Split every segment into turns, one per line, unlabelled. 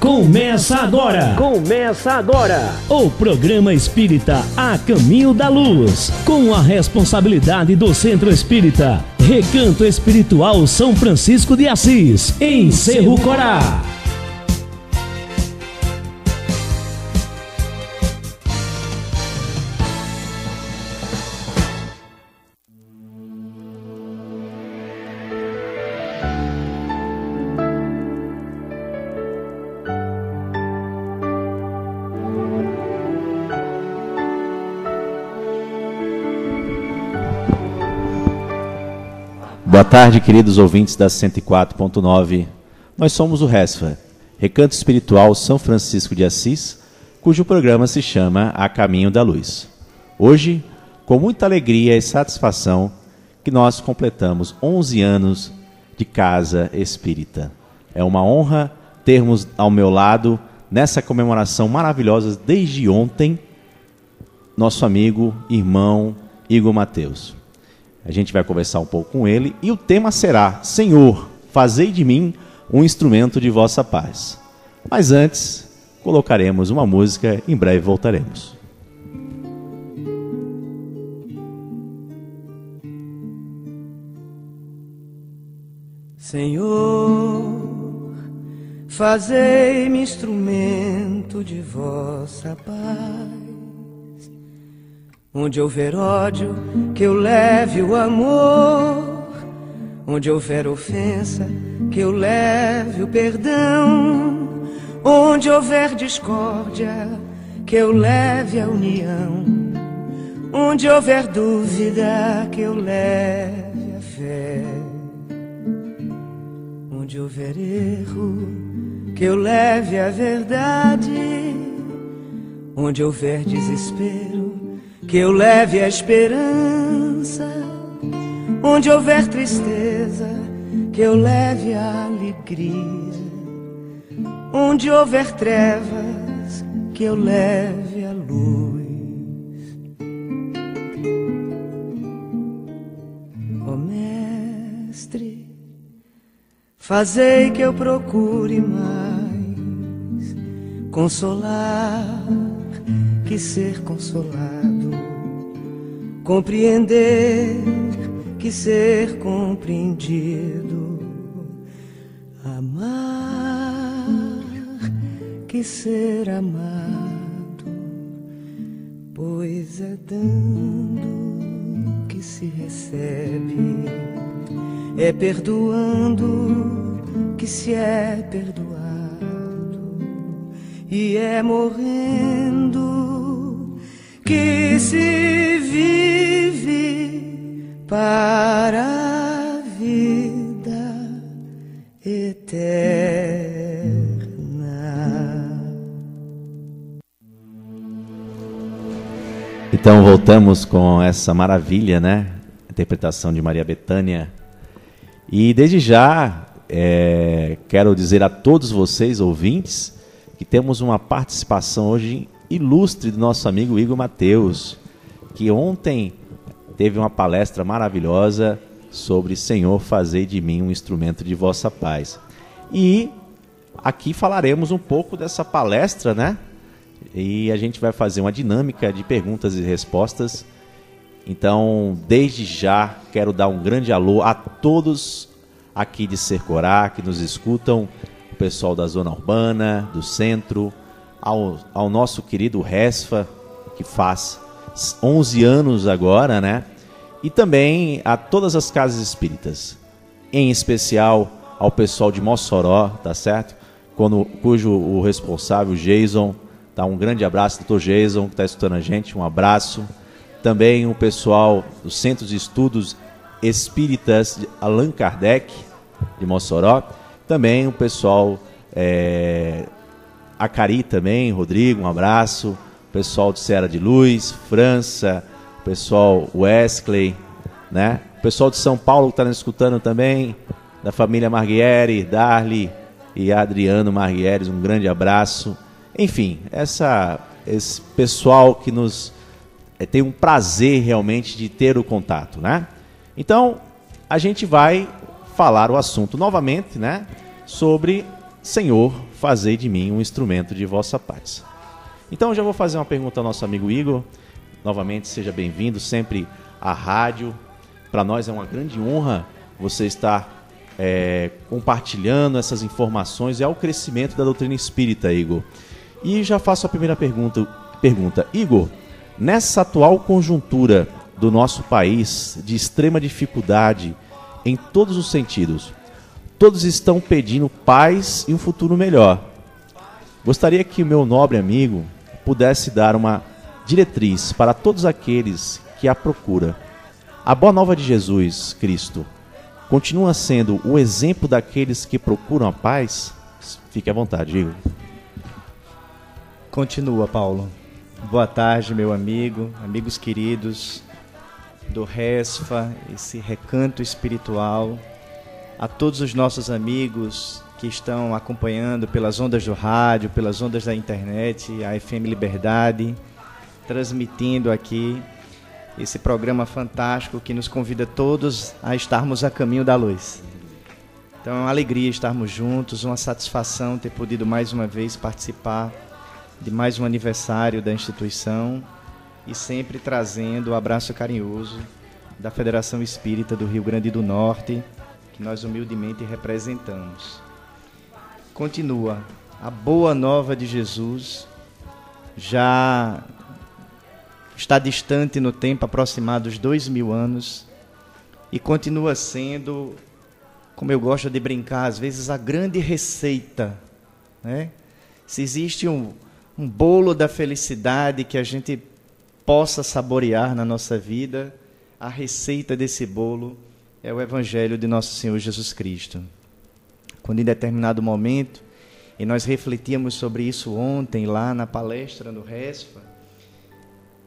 Começa agora!
Começa agora!
O programa espírita A Caminho da Luz, com a responsabilidade do Centro Espírita Recanto Espiritual São Francisco de Assis, em Cerro Corá.
Boa tarde, queridos ouvintes da 104.9. Nós somos o RESFA, Recanto Espiritual São Francisco de Assis, cujo programa se chama A Caminho da Luz. Hoje, com muita alegria e satisfação, que nós completamos 11 anos de Casa Espírita. É uma honra termos ao meu lado, nessa comemoração maravilhosa desde ontem, nosso amigo, irmão Igor Mateus. A gente vai conversar um pouco com ele e o tema será: Senhor, fazei de mim um instrumento de vossa paz. Mas antes, colocaremos uma música e em breve voltaremos.
Senhor, fazei-me instrumento de vossa paz. Onde houver ódio, que eu leve o amor. Onde houver ofensa, que eu leve o perdão. Onde houver discórdia, que eu leve a união. Onde houver dúvida, que eu leve a fé. Onde houver erro, que eu leve a verdade. Onde houver desespero, que eu leve a esperança. Onde houver tristeza, que eu leve a alegria. Onde houver trevas, que eu leve a luz. Ó Mestre, fazei que eu procure mais consolar que ser consolado, compreender que ser compreendido, amar que ser amado, pois é dando que se recebe, é perdoando que se é perdoado, e é morrendo que se vive para a vida eterna.
Então voltamos com essa maravilha, né? Interpretação de Maria Bethânia. E desde já quero dizer a todos vocês, ouvintes, que temos uma participação hoje ilustre do nosso amigo Igor Mateus, que ontem teve uma palestra maravilhosa sobre Senhor, fazei de mim um instrumento de vossa paz. E aqui falaremos um pouco dessa palestra, né? E a gente vai fazer uma dinâmica de perguntas e respostas. Então, desde já, quero dar um grande alô a todos aqui de Cerro Corá que nos escutam, o pessoal da zona urbana, do centro, ao nosso querido RESFA, que faz 11 anos agora, né? E também a todas as casas espíritas, em especial ao pessoal de Mossoró, tá certo? Cujo o responsável, Jason, tá? Um grande abraço, doutor Jason, que está escutando a gente, um abraço. Também o pessoal do Centro de Estudos Espíritas de Allan Kardec, de Mossoró. Também o pessoal... Acari também, Rodrigo, um abraço. Pessoal de Serra de Luz, França, pessoal Wesley, né? Pessoal de São Paulo que está nos escutando também, da família Marguieri, Darli e Adriano Marguieres, um grande abraço. Enfim, esse pessoal que nos tem um prazer realmente de ter o contato, né? Então, a gente vai falar o assunto novamente, né? Sobre Senhor, fazei de mim um instrumento de vossa paz. Então eu já vou fazer uma pergunta ao nosso amigo Igor. Novamente, seja bem-vindo sempre à rádio. Para nós é uma grande honra você estar compartilhando essas informações e ao crescimento da doutrina espírita, Igor. E já faço a primeira pergunta. Igor, nessa atual conjuntura do nosso país, de extrema dificuldade em todos os sentidos, todos estão pedindo paz e um futuro melhor. Gostaria que o meu nobre amigo pudesse dar uma diretriz para todos aqueles que a procuram. A Boa Nova de Jesus Cristo continua sendo o exemplo daqueles que procuram a paz? Fique à vontade, Igor.
Continua, Paulo. Boa tarde, meu amigo, amigos queridos do RESFA, esse recanto espiritual. A todos os nossos amigos que estão acompanhando pelas ondas do rádio, pelas ondas da internet, a FM Liberdade, transmitindo aqui esse programa fantástico que nos convida todos a estarmos a caminho da luz. Então é uma alegria estarmos juntos, uma satisfação ter podido mais uma vez participar de mais um aniversário da instituição e sempre trazendo o abraço carinhoso da Federação Espírita do Rio Grande do Norte, que nós humildemente representamos. Continua, a Boa Nova de Jesus já está distante no tempo, aproximados 2000 anos, e continua sendo, como eu gosto de brincar, às vezes a grande receita, né? Se existe um bolo da felicidade que a gente possa saborear na nossa vida, a receita desse bolo é o Evangelho de Nosso Senhor Jesus Cristo. Quando em determinado momento, e nós refletíamos sobre isso ontem lá na palestra no RESFA,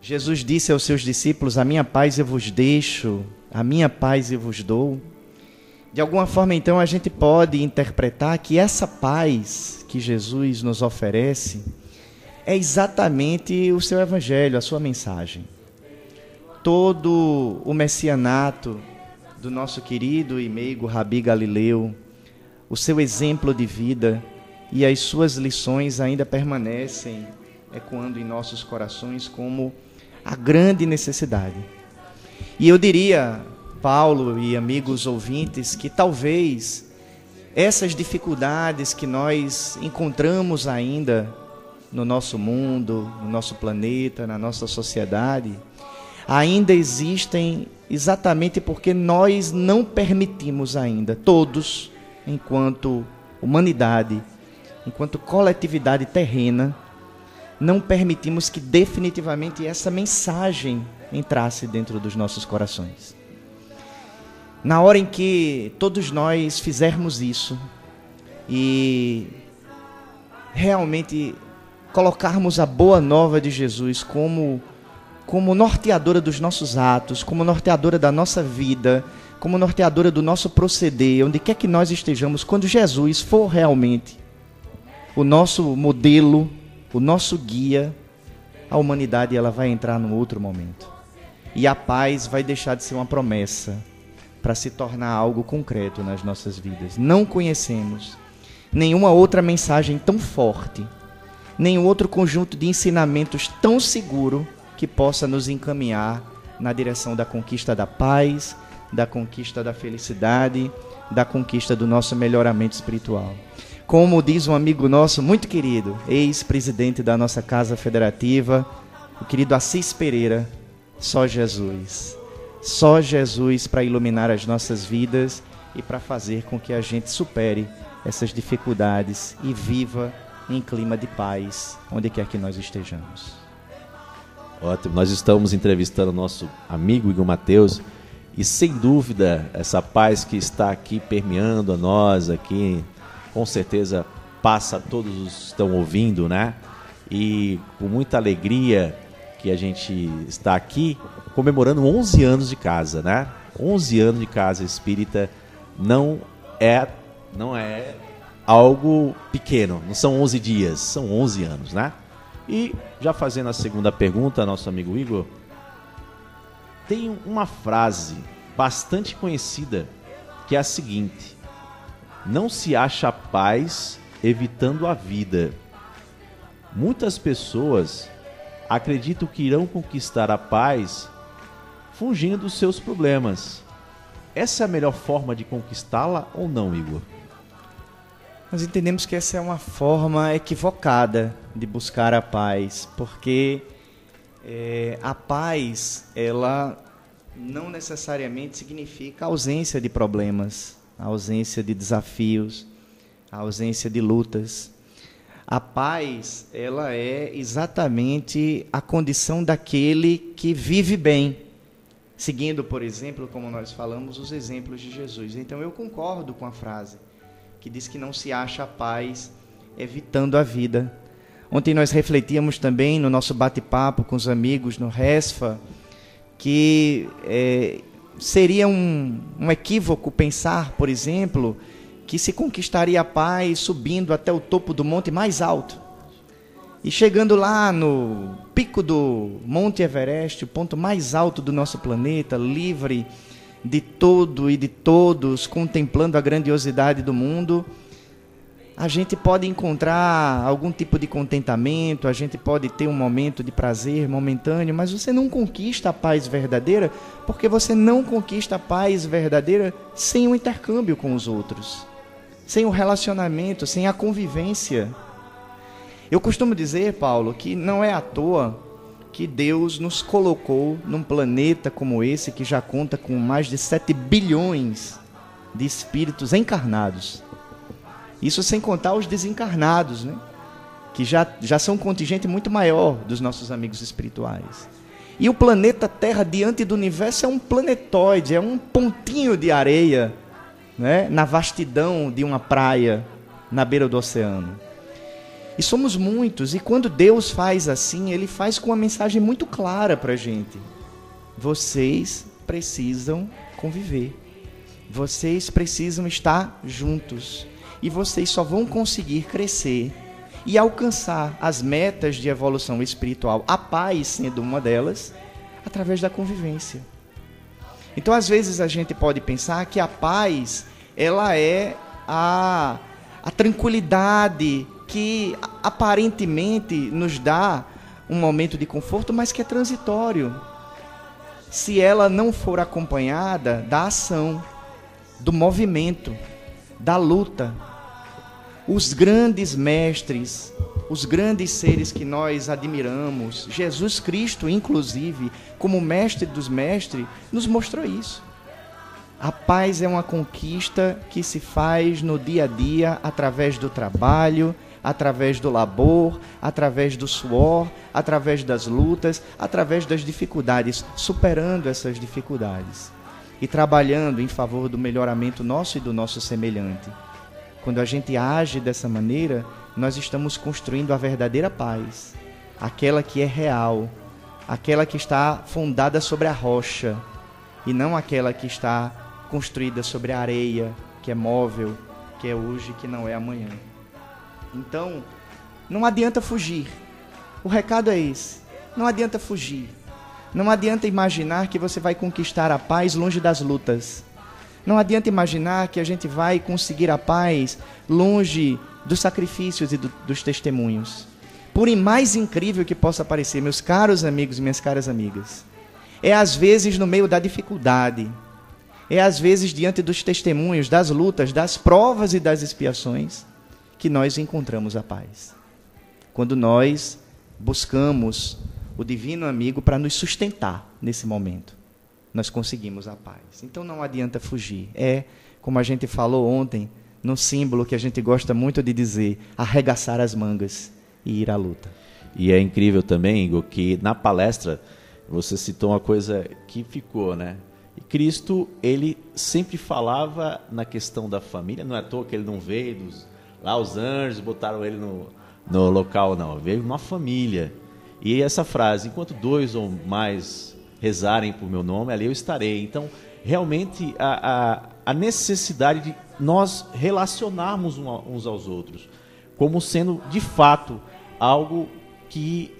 Jesus disse aos seus discípulos: a minha paz eu vos deixo, a minha paz eu vos dou. De alguma forma, então, a gente pode interpretar que essa paz que Jesus nos oferece é exatamente o seu Evangelho, a sua mensagem. Todo o messianato do nosso querido e meigo Rabi Galileu, o seu exemplo de vida e as suas lições ainda permanecem ecoando em nossos corações como a grande necessidade. E eu diria, Paulo e amigos ouvintes, que talvez essas dificuldades que nós encontramos ainda no nosso mundo, no nosso planeta, na nossa sociedade, ainda existem exatamente porque nós não permitimos ainda, todos, enquanto humanidade, enquanto coletividade terrena, não permitimos que definitivamente essa mensagem entrasse dentro dos nossos corações. Na hora em que todos nós fizermos isso e realmente colocarmos a Boa Nova de Jesus como norteadora dos nossos atos, como norteadora da nossa vida, como norteadora do nosso proceder, onde quer que nós estejamos, quando Jesus for realmente o nosso modelo, o nosso guia, a humanidade ela vai entrar num outro momento. E a paz vai deixar de ser uma promessa para se tornar algo concreto nas nossas vidas. Não conhecemos nenhuma outra mensagem tão forte, nenhum outro conjunto de ensinamentos tão seguro que possa nos encaminhar na direção da conquista da paz, da conquista da felicidade, da conquista do nosso melhoramento espiritual. Como diz um amigo nosso muito querido, ex-presidente da nossa Casa Federativa, o querido Assis Pereira, só Jesus. Só Jesus para iluminar as nossas vidas e para fazer com que a gente supere essas dificuldades e viva em clima de paz, onde quer que nós estejamos.
Ótimo, nós estamos entrevistando o nosso amigo Igor Mateus e sem dúvida essa paz que está aqui permeando a nós aqui, com certeza passa a todos os que estão ouvindo, né? E com muita alegria que a gente está aqui comemorando 11 anos de casa, né? 11 anos de casa espírita não é algo pequeno, não são 11 dias, são 11 anos, né? E já fazendo a segunda pergunta, nosso amigo Igor, tem uma frase bastante conhecida que é a seguinte: não se acha paz evitando a vida. Muitas pessoas acreditam que irão conquistar a paz fugindo dos seus problemas. Essa é a melhor forma de conquistá-la ou não, Igor?
Nós entendemos que essa é uma forma equivocada de buscar a paz, porque a paz, ela não necessariamente significa ausência de problemas, ausência de desafios, ausência de lutas. A paz, ela é exatamente a condição daquele que vive bem, seguindo, por exemplo, como nós falamos, os exemplos de Jesus. Então eu concordo com a frase que diz que não se acha a paz evitando a vida. Ontem nós refletíamos também no nosso bate-papo com os amigos no RESFA que seria um equívoco pensar, por exemplo, que se conquistaria a paz subindo até o topo do monte mais alto. E chegando lá no pico do Monte Everest, o ponto mais alto do nosso planeta, livre de todo e de todos, contemplando a grandiosidade do mundo, a gente pode encontrar algum tipo de contentamento, a gente pode ter um momento de prazer momentâneo, mas você não conquista a paz verdadeira, porque você não conquista a paz verdadeira sem o intercâmbio com os outros, sem o relacionamento, sem a convivência. Eu costumo dizer, Paulo, que não é à toa que Deus nos colocou num planeta como esse, que já conta com mais de 7 bilhões de espíritos encarnados. Isso sem contar os desencarnados, né? Que já são um contingente muito maior dos nossos amigos espirituais. E o planeta Terra, diante do universo, é um planetoide, é um pontinho de areia, né? Na vastidão de uma praia na beira do oceano. E somos muitos, e quando Deus faz assim, Ele faz com uma mensagem muito clara para a gente. Vocês precisam conviver. Vocês precisam estar juntos. E vocês só vão conseguir crescer e alcançar as metas de evolução espiritual, a paz sendo uma delas, através da convivência. Então, às vezes, a gente pode pensar que a paz, ela é a tranquilidade que aparentemente nos dá um momento de conforto, mas que é transitório, se ela não for acompanhada da ação, do movimento, da luta. Os grandes mestres, os grandes seres que nós admiramos, Jesus Cristo, inclusive, como mestre dos mestres, nos mostrou isso. A paz é uma conquista que se faz no dia a dia, através do trabalho, através do labor, através do suor, através das lutas, através das dificuldades, superando essas dificuldades e trabalhando em favor do melhoramento nosso e do nosso semelhante. Quando a gente age dessa maneira, nós estamos construindo a verdadeira paz, aquela que é real, aquela que está fundada sobre a rocha, e não aquela que está construída sobre a areia, que é móvel, que é hoje, que não é amanhã. Então, não adianta fugir. O recado é esse. Não adianta fugir. Não adianta imaginar que você vai conquistar a paz longe das lutas. Não adianta imaginar que a gente vai conseguir a paz longe dos sacrifícios e dos testemunhos. Por mais incrível que possa parecer, meus caros amigos e minhas caras amigas, é às vezes no meio da dificuldade, é às vezes diante dos testemunhos, das lutas, das provas e das expiações, que nós encontramos a paz. Quando nós buscamos o divino amigo para nos sustentar nesse momento, nós conseguimos a paz. Então não adianta fugir. É, como a gente falou ontem, no símbolo que a gente gosta muito de dizer, arregaçar as mangas e ir à luta.
E é incrível também, Igor, que na palestra você citou uma coisa que ficou, né? E Cristo, ele sempre falava na questão da família, não é à toa que ele não veio lá os anjos botaram ele no local, não. Veio uma família. E essa frase, enquanto 2 ou mais rezarem por meu nome, ali eu estarei. Então, realmente, a necessidade de nós relacionarmos uns aos outros, como sendo, de fato, algo que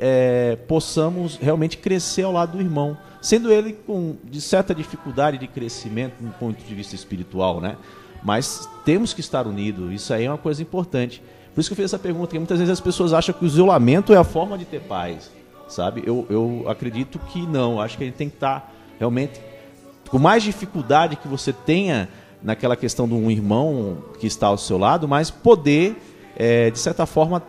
possamos realmente crescer ao lado do irmão, sendo ele com de certa dificuldade de crescimento do ponto de vista espiritual, né? Mas temos que estar unidos, isso aí é uma coisa importante, Por isso que eu fiz essa pergunta, porque muitas vezes as pessoas acham que o isolamento é a forma de ter paz, sabe? Eu acredito que não, acho que a gente tem que estar realmente, com mais dificuldade que você tenha naquela questão de um irmão que está ao seu lado, mas poder, de certa forma,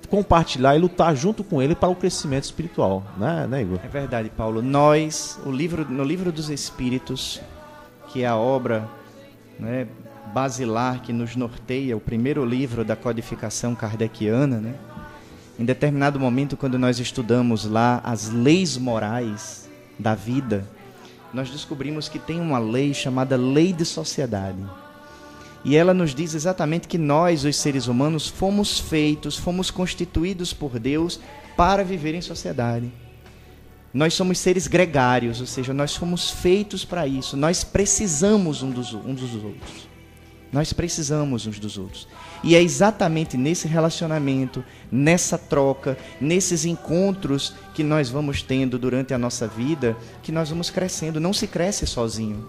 compartilhar e lutar junto com ele para o crescimento espiritual, né, Igor?
É verdade, Paulo. Nós, no livro dos Espíritos, que é a obra, né, basilar que nos norteia, o primeiro livro da codificação kardeciana, né? Em determinado momento, quando nós estudamos lá as leis morais da vida, nós descobrimos que tem uma lei chamada lei de sociedade. E ela nos diz exatamente que nós, os seres humanos, fomos constituídos por Deus para viver em sociedade. Nós somos seres gregários, ou seja, nós fomos feitos para isso. Nós precisamos uns dos outros. Nós precisamos uns dos outros. E é exatamente nesse relacionamento, nessa troca, nesses encontros que nós vamos tendo durante a nossa vida, que nós vamos crescendo. Não se cresce sozinho.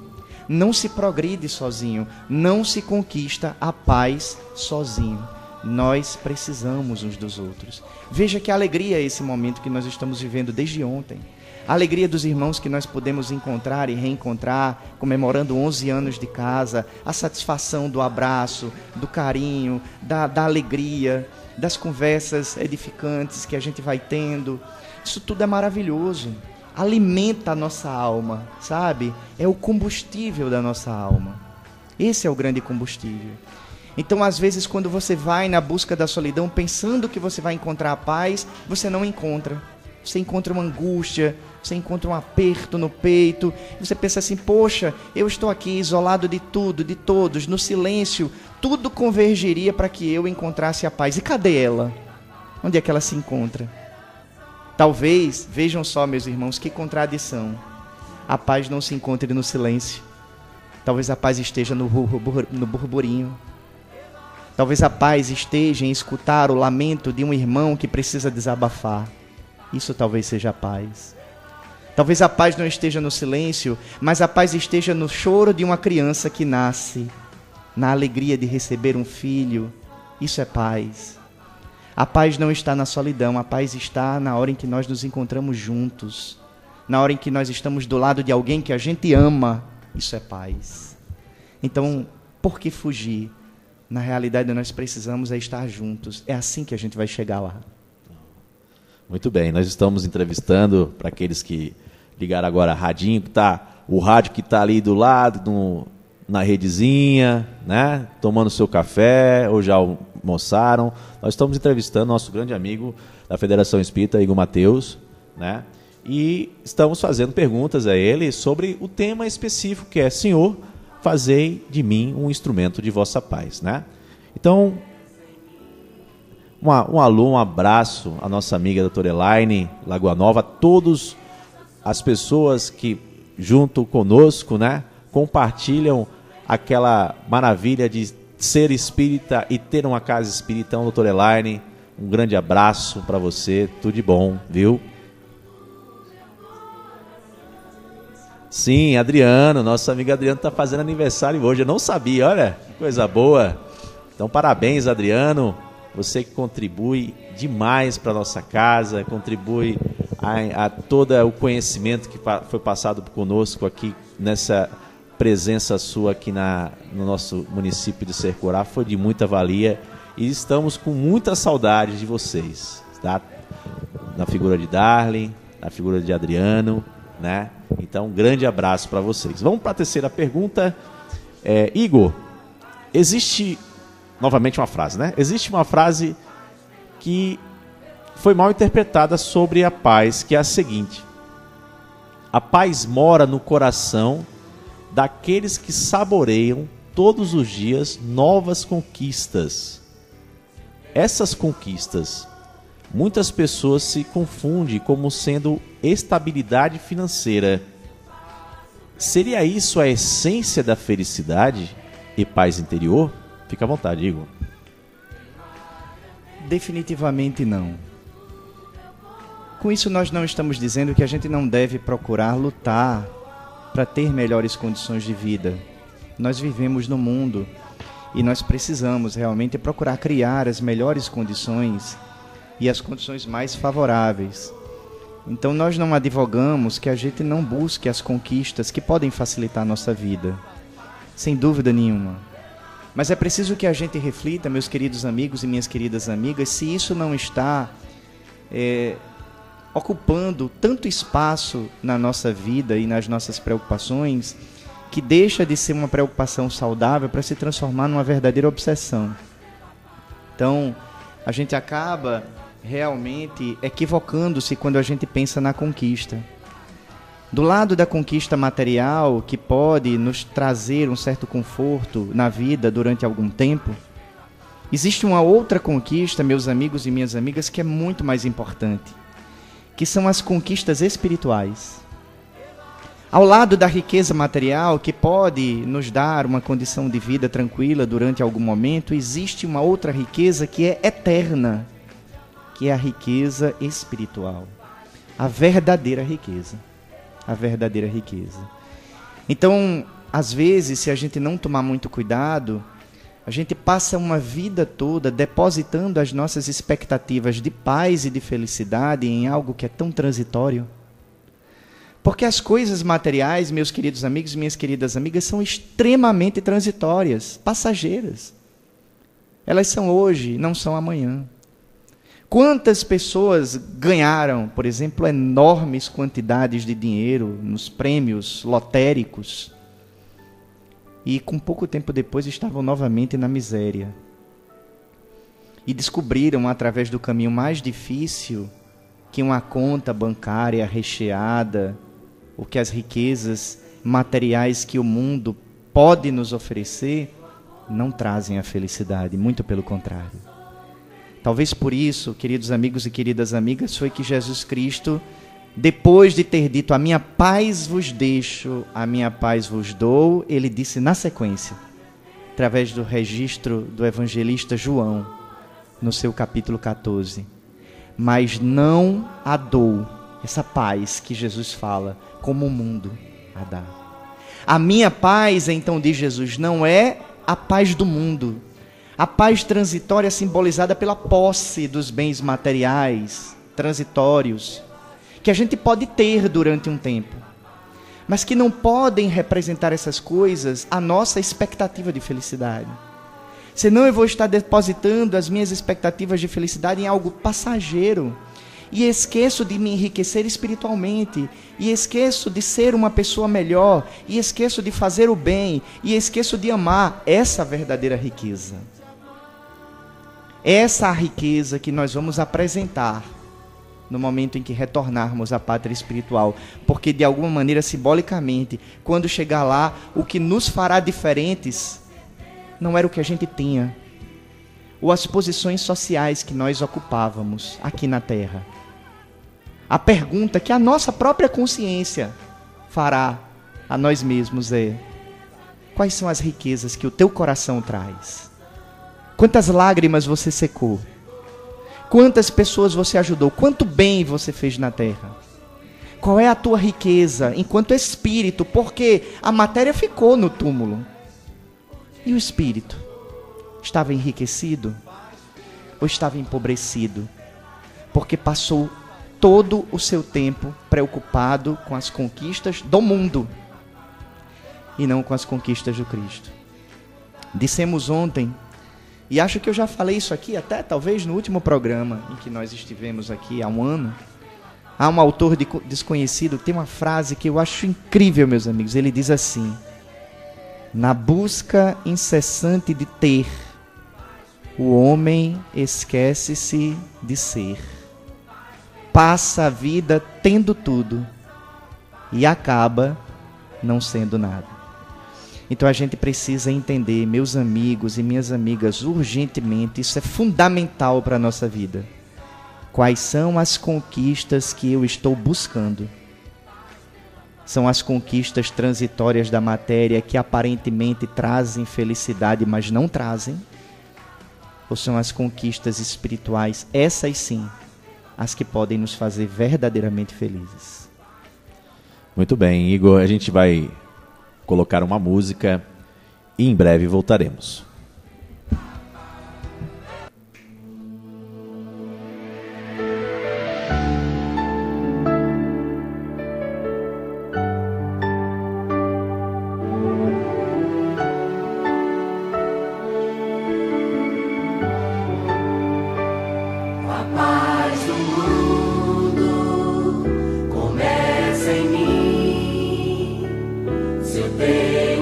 Não se progride sozinho. Não se conquista a paz sozinho. Nós precisamos uns dos outros. Veja que alegria é esse momento que nós estamos vivendo desde ontem. A alegria dos irmãos que nós podemos encontrar e reencontrar, comemorando 11 anos de casa, a satisfação do abraço, do carinho, da alegria, das conversas edificantes que a gente vai tendo. Isso tudo é maravilhoso. Alimenta a nossa alma, sabe? É o combustível da nossa alma. Esse é o grande combustível. Então, às vezes, quando você vai na busca da solidão, pensando que você vai encontrar a paz, você não encontra. Você encontra uma angústia, você encontra um aperto no peito, você pensa assim, poxa, eu estou aqui isolado de tudo, de todos, no silêncio, tudo convergiria para que eu encontrasse a paz. E cadê ela? Onde é que ela se encontra? Talvez, vejam só, meus irmãos, que contradição. A paz não se encontre no silêncio. Talvez a paz esteja no burburinho. Talvez a paz esteja em escutar o lamento de um irmão que precisa desabafar. Isso talvez seja a paz. Talvez a paz não esteja no silêncio, mas a paz esteja no choro de uma criança que nasce, na alegria de receber um filho. Isso é paz. A paz não está na solidão, a paz está na hora em que nós nos encontramos juntos, na hora em que nós estamos do lado de alguém que a gente ama. Isso é paz. Então, por que fugir? Na realidade, nós precisamos estar juntos. É assim que a gente vai chegar lá.
Muito bem, nós estamos entrevistando, para aqueles que ligaram agora radinho, o rádio que está ali do lado, na redezinha, né, tomando seu café, ou já almoçaram. Nós estamos entrevistando nosso grande amigo da Federação Espírita, Igor Mateus, né, e estamos fazendo perguntas a ele sobre o tema específico, que é: Senhor, fazei de mim um instrumento de vossa paz, né? Então, um alô, um abraço à nossa amiga doutora Elaine, Lagoa Nova, a todas as pessoas que, junto conosco, né, compartilham aquela maravilha de ser espírita e ter uma casa espírita. Então, doutora Elaine, um grande abraço para você, tudo de bom, viu? Sim, Adriano, nosso amigo Adriano está fazendo aniversário hoje, eu não sabia, olha, que coisa boa. Então, parabéns, Adriano. Você que contribui demais para a nossa casa, contribui a todo o conhecimento que foi passado conosco aqui, nessa presença sua aqui no nosso município de Sercorá, foi de muita valia e estamos com muita saudade de vocês, tá? Na figura de Darlene, na figura de Adriano, né? Então, um grande abraço para vocês. Vamos para a terceira pergunta. Igor, existe... Novamente uma frase, né? Existe uma frase que foi mal interpretada sobre a paz, que é a seguinte: a paz mora no coração daqueles que saboreiam todos os dias novas conquistas. Essas conquistas, muitas pessoas se confundem como sendo estabilidade financeira. Seria isso a essência da felicidade e paz interior? Fica à vontade, Igor.
Definitivamente não. Com isso, nós não estamos dizendo que a gente não deve procurar lutar para ter melhores condições de vida. Nós vivemos no mundo E nós precisamos realmente procurar criar as melhores condições e as condições mais favoráveis. Então nós não advogamos que a gente não busque as conquistas que podem facilitar a nossa vida, sem dúvida nenhuma. Mas é preciso que a gente reflita, meus queridos amigos e minhas queridas amigas, se isso não está ocupando tanto espaço na nossa vida e nas nossas preocupações, que deixa de ser uma preocupação saudável para se transformar numa verdadeira obsessão. Então, a gente acaba realmente equivocando-se quando a gente pensa na conquista. Do lado da conquista material, que pode nos trazer um certo conforto na vida durante algum tempo, existe uma outra conquista, meus amigos e minhas amigas, que é muito mais importante, que são as conquistas espirituais. Ao lado da riqueza material, que pode nos dar uma condição de vida tranquila durante algum momento, existe uma outra riqueza que é eterna, que é a riqueza espiritual. A verdadeira riqueza. A verdadeira riqueza. Então, às vezes, se a gente não tomar muito cuidado, a gente passa uma vida toda depositando as nossas expectativas de paz e de felicidade em algo que é tão transitório. Porque as coisas materiais, meus queridos amigos e minhas queridas amigas, são extremamente transitórias, passageiras. Elas são hoje, não são amanhã. Quantas pessoas ganharam, por exemplo, enormes quantidades de dinheiro nos prêmios lotéricos e com pouco tempo depois estavam novamente na miséria. E descobriram, através do caminho mais difícil, que uma conta bancária recheada, ou que as riquezas materiais que o mundo pode nos oferecer, não trazem a felicidade, muito pelo contrário. Talvez por isso, queridos amigos e queridas amigas, foi que Jesus Cristo, depois de ter dito, a minha paz vos deixo, a minha paz vos dou, ele disse na sequência, através do registro do evangelista João, no seu capítulo 14, mas não a dou, essa paz que Jesus fala, como o mundo a dá. A minha paz, então diz Jesus, não é a paz do mundo. A paz transitória simbolizada pela posse dos bens materiais transitórios, que a gente pode ter durante um tempo, mas que não podem representar essas coisas a nossa expectativa de felicidade. Senão eu vou estar depositando as minhas expectativas de felicidade em algo passageiro, e esqueço de me enriquecer espiritualmente, e esqueço de ser uma pessoa melhor, e esqueço de fazer o bem, e esqueço de amar essa verdadeira riqueza. Essa é a riqueza que nós vamos apresentar no momento em que retornarmos à pátria espiritual, porque de alguma maneira, simbolicamente, quando chegar lá, o que nos fará diferentes não era o que a gente tinha, ou as posições sociais que nós ocupávamos aqui na Terra. A pergunta que a nossa própria consciência fará a nós mesmos é: quais são as riquezas que o teu coração traz? Quantas lágrimas você secou? Quantas pessoas você ajudou? Quanto bem você fez na Terra? Qual é a tua riqueza enquanto espírito? Porque a matéria ficou no túmulo. E o espírito? Estava enriquecido? Ou estava empobrecido? Porque passou todo o seu tempo preocupado com as conquistas do mundo e não com as conquistas do Cristo. Dissemos ontem, e acho que eu já falei isso aqui até talvez no último programa em que nós estivemos aqui há um ano. Há um autor desconhecido que tem uma frase que eu acho incrível, meus amigos. Ele diz assim: na busca incessante de ter, o homem esquece-se de ser. Passa a vida tendo tudo e acaba não sendo nada. Então a gente precisa entender, meus amigos e minhas amigas, urgentemente, isso é fundamental para a nossa vida. Quais são as conquistas que eu estou buscando? São as conquistas transitórias da matéria que aparentemente trazem felicidade, mas não trazem? Ou são as conquistas espirituais, essas sim, as que podem nos fazer verdadeiramente felizes?
Muito bem, Igor, a gente vai colocar uma música e em breve voltaremos.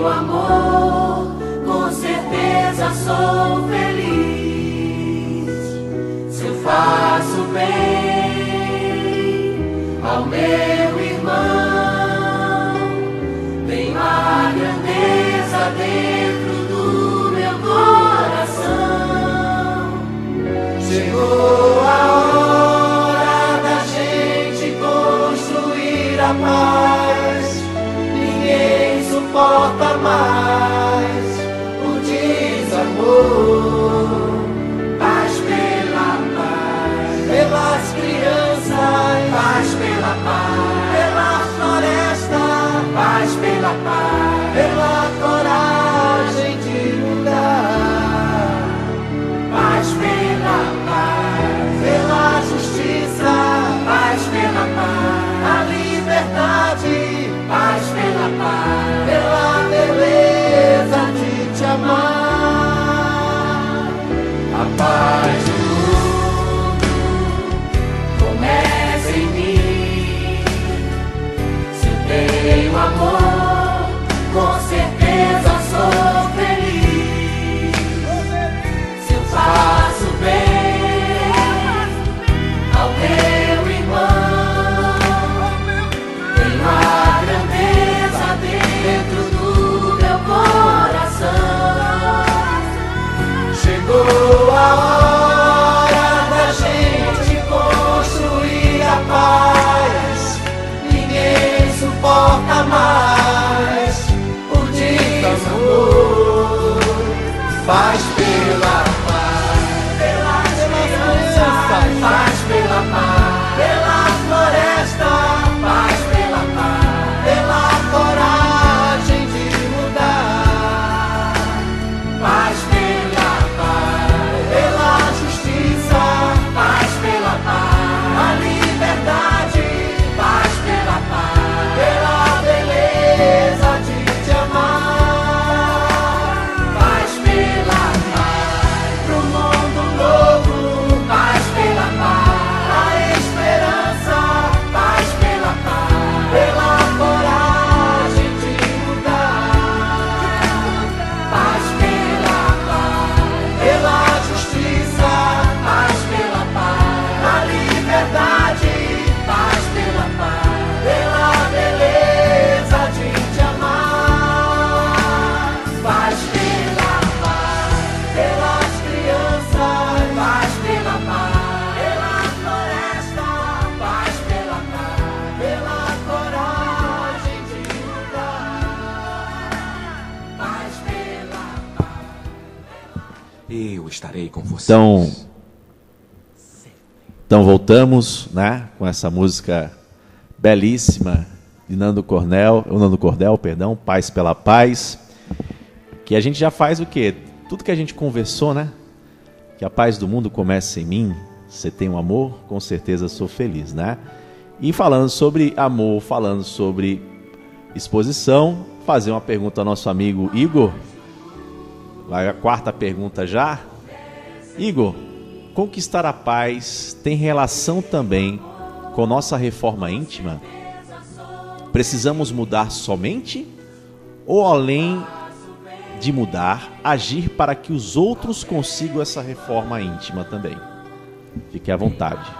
tenho amor, com certeza sou feliz. Se eu faço bem ao meu irmão, tenho a grandeza dentro do meu coração. Chegou a hora da gente construir a paz. Ninguém suporta mais o desamor. Paz pela paz, pelas crianças. Paz pela paz, pela floresta. Paz pela paz, pela coragem de mudar. Paz pela paz, pela justiça. Paz pela paz, a liberdade. Paz pela paz, pela beleza de te amar. A paz do mundo começa em mim. Se eu tenho amor, com certeza sou feliz. Se eu faço bem ao meu irmão, tenho a grandeza dentro do meu coração. Chegou a hora da gente construir a paz. Ninguém suporta mais o desamor. Paz pela paz, pelas crianças. Paz pela paz, pela floresta. Paz pela paz, pela coragem de mudar. Paz pela paz, pela justiça. Paz pela paz, a liberdade. Paz pela paz, pela beleza de te amar. Paz pela paz, pro mundo novo. Paz pela paz, a esperança. Paz pela paz, pela coragem de mudar. Paz pela paz, pela justiça. Paz pela paz, a liberdade. Paz pela paz, pela beleza de te amar. Paz pela paz, pelas crianças. Paz pela paz, pela floresta. Paz pela paz, pela coragem de mudar. Paz pela paz.
Eu estarei com você.
Então voltamos, né, com essa música belíssima de Nando Cordel, perdão, Paz pela Paz, que a gente já faz o quê? Tudo que a gente conversou, né? Que a paz do mundo começa em mim. Você tem um amor, com certeza sou feliz, né? E falando sobre amor, falando sobre exposição, fazer uma pergunta ao nosso amigo Igor. Vai a quarta pergunta já. Igor, conquistar a paz tem relação também com nossa reforma íntima? Precisamos mudar somente? Ou além de mudar, agir para que os outros consigam essa reforma íntima também? Fique à vontade.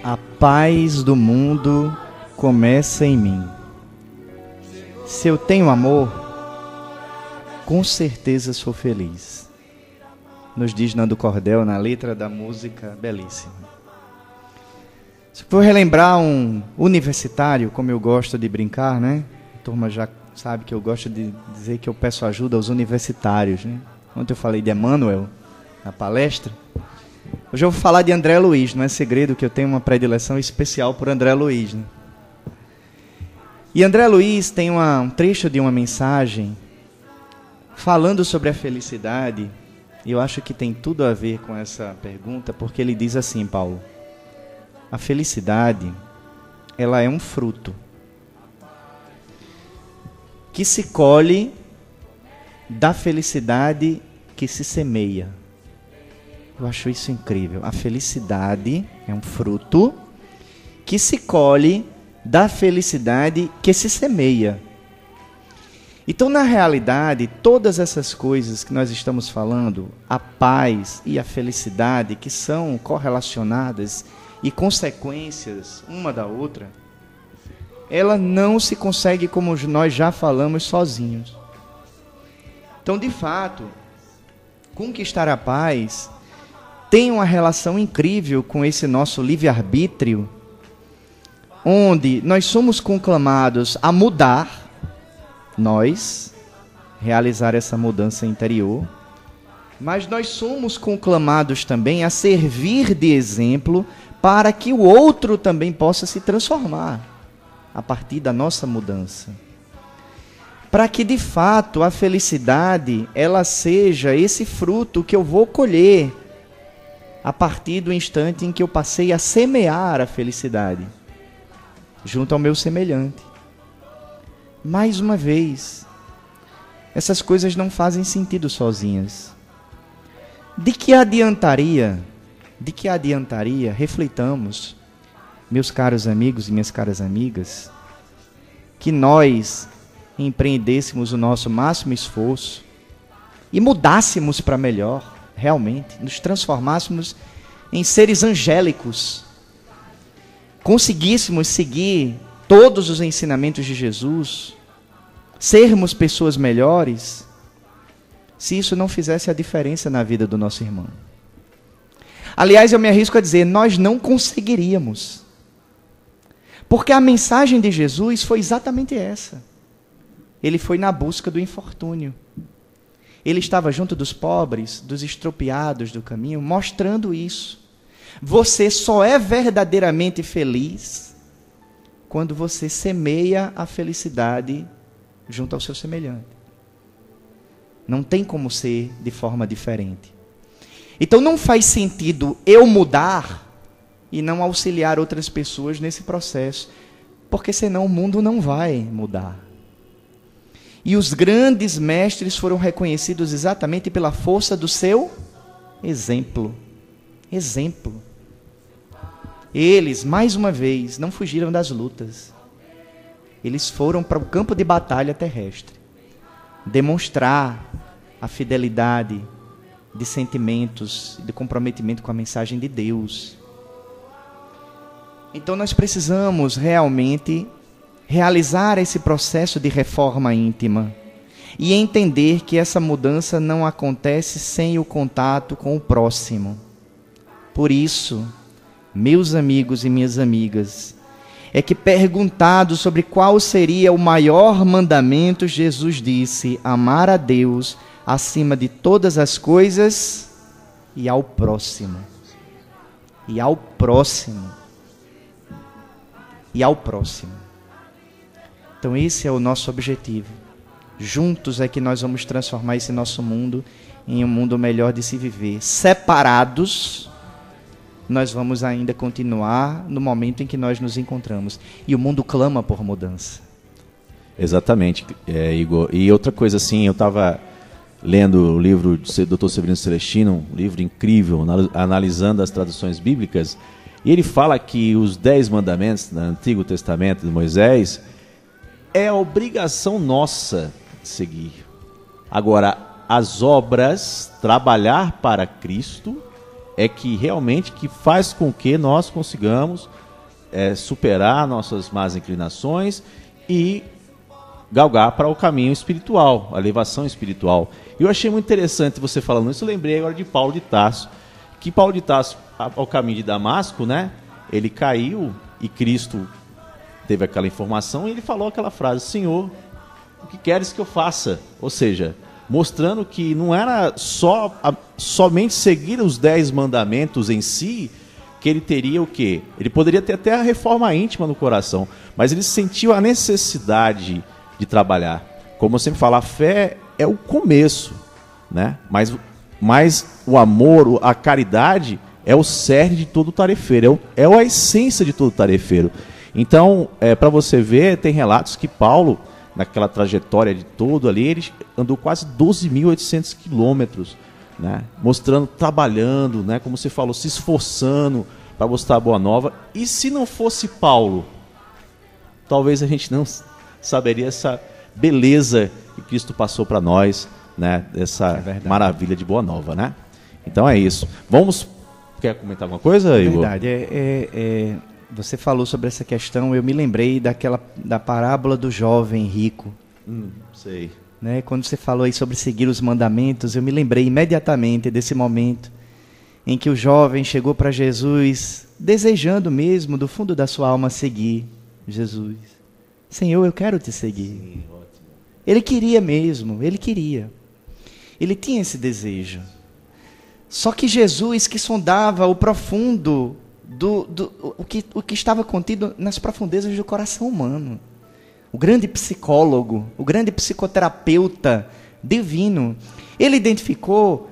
A paz do mundo começa em mim. Se eu tenho amor, com certeza sou feliz. Nos diz Nando Cordel na letra da música belíssima. Se for relembrar um universitário, como eu gosto de brincar, né? A turma já sabe que eu gosto de dizer que eu peço ajuda aos universitários, né? Ontem eu falei de Emmanuel na palestra. Hoje eu vou falar de André Luiz, não é segredo que eu tenho uma predileção especial por André Luiz, né? E André Luiz tem um trecho de uma mensagem falando sobre a felicidade, e eu acho que tem tudo a ver com essa pergunta, porque ele diz assim, Paulo: a felicidade, ela é um fruto que se colhe da felicidade que se semeia. Eu acho isso incrível. A felicidade é um fruto que se colhe da felicidade que se semeia. Então, na realidade, todas essas coisas que nós estamos falando, a paz e a felicidade, que são correlacionadas e consequências uma da outra, ela não se consegue, como nós já falamos, sozinhos. Então, de fato, conquistar a paz tem uma relação incrível com esse nosso livre-arbítrio, onde nós somos conclamados a mudar, nós, realizar essa mudança interior, mas nós somos conclamados também a servir de exemplo para que o outro também possa se transformar a partir da nossa mudança. Para que de fato a felicidade ela seja esse fruto que eu vou colher a partir do instante em que eu passei a semear a felicidade junto ao meu semelhante. Mais uma vez, essas coisas não fazem sentido sozinhas. De que adiantaria, reflitamos, meus caros amigos e minhas caras amigas, que nós empreendêssemos o nosso máximo esforço e mudássemos para melhor, realmente, nos transformássemos em seres angélicos, conseguíssemos seguir todos os ensinamentos de Jesus, sermos pessoas melhores, se isso não fizesse a diferença na vida do nosso irmão. Aliás, eu me arrisco a dizer, nós não conseguiríamos. Porque a mensagem de Jesus foi exatamente essa. Ele foi na busca do infortúnio. Ele estava junto dos pobres, dos estropiados do caminho, mostrando isso. Você só é verdadeiramente feliz quando você semeia a felicidade junto ao seu semelhante. Não tem como ser de forma diferente. Então não faz sentido eu mudar e não auxiliar outras pessoas nesse processo, porque senão o mundo não vai mudar. E os grandes mestres foram reconhecidos exatamente pela força do seu exemplo. Exemplo. Eles, mais uma vez, não fugiram das lutas. Eles foram para o campo de batalha terrestre, demonstrar a fidelidade de sentimentos, de comprometimento com a mensagem de Deus. Então nós precisamos realmente realizar esse processo de reforma íntima e entender que essa mudança não acontece sem o contato com o próximo. Por isso, meus amigos e minhas amigas, é que perguntado sobre qual seria o maior mandamento, Jesus disse: amar a Deus acima de todas as coisas e ao próximo. E ao próximo. E ao próximo. Então esse é o nosso objetivo. Juntos é que nós vamos transformar esse nosso mundo em um mundo melhor de se viver. Separados, nós vamos ainda continuar no momento em que nós nos encontramos. E o mundo clama por mudança.
Exatamente, Igor. E outra coisa assim, eu estava lendo o livro do Dr. Severino Celestino, um livro incrível, analisando as traduções bíblicas, e ele fala que os 10 mandamentos do Antigo Testamento de Moisés é a obrigação nossa de seguir. Agora, as obras, trabalhar para Cristo, é que realmente que faz com que nós consigamos superar nossas más inclinações e galgar para o caminho espiritual, a elevação espiritual. Eu achei muito interessante você falando isso, eu lembrei agora de Paulo de Tarso, que Paulo de Tarso, ao caminho de Damasco, né, ele caiu e Cristo teve aquela informação e ele falou aquela frase: Senhor, o que queres que eu faça? Ou seja, mostrando que não era somente seguir os 10 mandamentos em si, que ele teria o quê? Ele poderia ter até a reforma íntima no coração, mas ele sentiu a necessidade de trabalhar. Como eu sempre falo, a fé é o começo, né? Mas o amor, a caridade é o cerne de todo tarefeiro, é a essência de todo tarefeiro. Então, para você ver, tem relatos que Paulo, naquela trajetória de todo ali, ele andou quase 12.800 quilômetros, né? Mostrando, trabalhando, né? Como você falou, se esforçando para mostrar a boa nova. E se não fosse Paulo, talvez a gente não saberia essa beleza que Cristo passou para nós, né? Essa maravilha de Boa Nova, né? Então é isso. Vamos... Quer comentar alguma coisa, Igor?
Verdade. Você falou sobre essa questão, eu me lembrei da parábola do jovem rico.
Sei.
Né? Quando você falou aí sobre seguir os mandamentos, eu me lembrei imediatamente desse momento em que o jovem chegou para Jesus, desejando mesmo, do fundo da sua alma, seguir Jesus. Senhor, eu quero te seguir.
Sim, ótimo.
Ele queria mesmo, ele queria. Ele tinha esse desejo. Só que Jesus, que sondava o profundo, o que estava contido nas profundezas do coração humano, o grande psicólogo, o grande psicoterapeuta divino, ele identificou